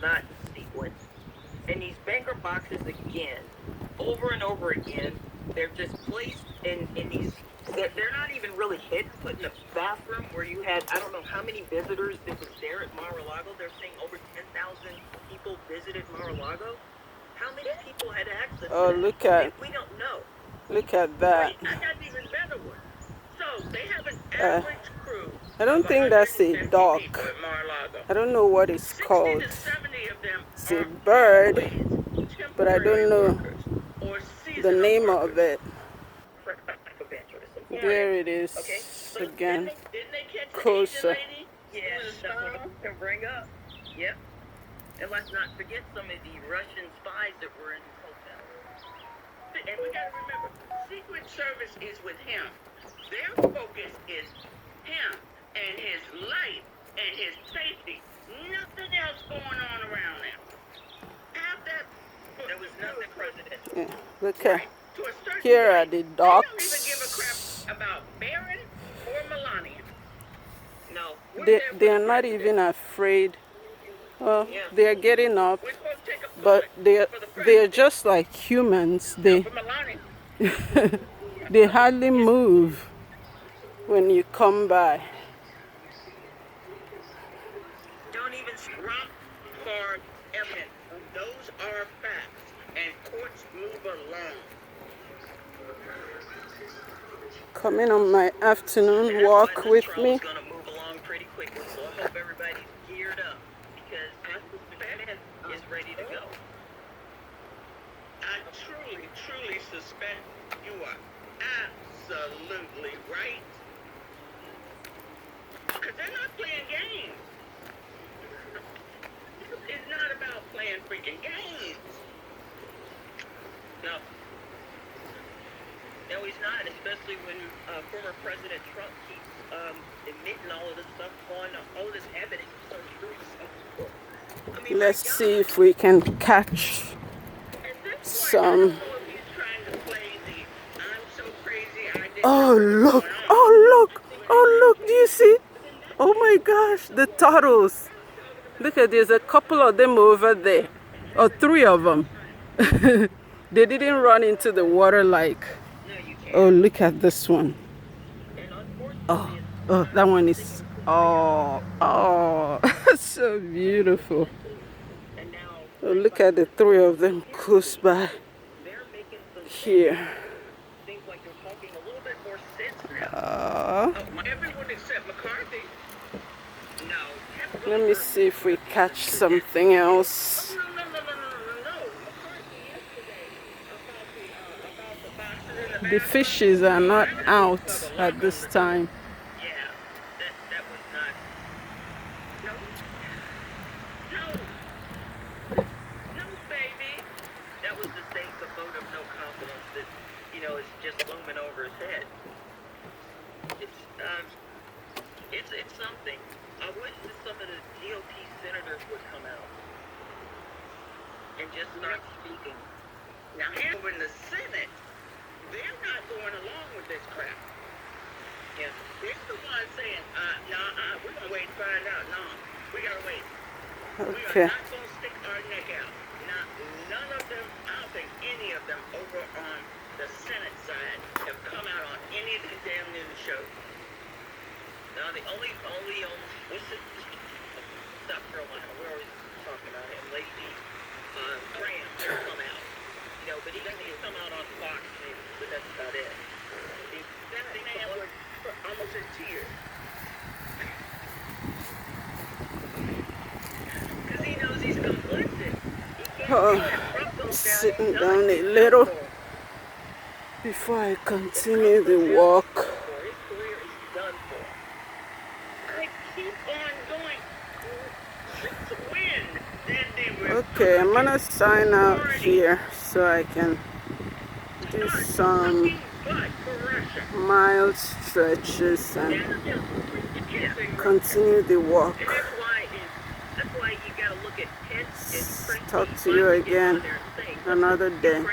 not sequenced. And these banker boxes, again, over and over again, they're just placed in these. They're not even really hidden, put in the bathroom where you had, I don't know how many visitors that was there at Mar-a-Lago. They're saying over 10,000 people visited Mar-a-Lago. How many people had access to Oh, that? We don't know. look at that. Wait, I got an even better one. So they have an average crew. I don't think that's a duck. I don't know what it's 60 called. to 70 of them It's a are bird, employees, but I don't know workers, or the name workers. of it. Yeah. There it is, Okay, so again, didn't they catch the closer. Asian lady? Yes, that's what I can bring up. Yep. And let's not forget some of the Russian spies that were in his hotel. And we gotta remember, Secret Service is with him. Their focus is him and his life and his safety. Nothing else going on around him. Have that. There was nothing presidential. Yeah, look at, To a certain here are degree, the they don't even give a ducks. crap about Barron or Melania. No. They're not even afraid. Well, Yeah. they're getting up, We're supposed to take a but bullet for the they're president. just like humans. For Melania. They hardly move when you come by. Don't even scrap for evidence. Those are facts, and courts move along. Coming on my afternoon walk with me. It's gonna move along pretty quickly, so I hope everybody's geared up because Batman is ready to go. I truly suspect you are absolutely right. Because they're not playing games. It's not about playing freaking games. No. No, he's not, especially when former President Trump keeps admitting all of this stuff on all of this evidence. So true. I mean, Let's see if we can catch some. Oh look, oh look, oh look, do you see? Oh my gosh, the turtles. Look at, there's a couple of them over there, or 3 of them. They didn't run into the water like, oh, look at this one. Oh, that one is, oh, so beautiful. Oh, look at the 3 of them close by here. Everyone except McCarthy. No. Let me see if we catch something else. The fishes are not out at this time. Yeah, that was not. No, baby. That was the same vote of no confidence that, is just looming over his head. It's something. I wish that some of the GOP senators would come out and just start speaking. Now, here in the Senate, they're not going along with this crap. Yeah. They're the ones saying, we're going to wait and find out. No, we got to wait. Okay. We are not going to stick our neck out. None of them, I don't think any of them over on the Senate side have come out on any of these damn news shows. No, the only what's it? South Carolina, we're always talking about him. Lacey Graham has come out. But he doesn't even come out on Fox News, but that's about it. That man was almost in tears. Because he knows he's complicit. Sitting down a little before I continue the walk. His career is done for. I keep on going. To win. Okay, I'm gonna sign out here so I can do some mild stretches and continue the walk. That's why you gotta look at Talk to you again another day.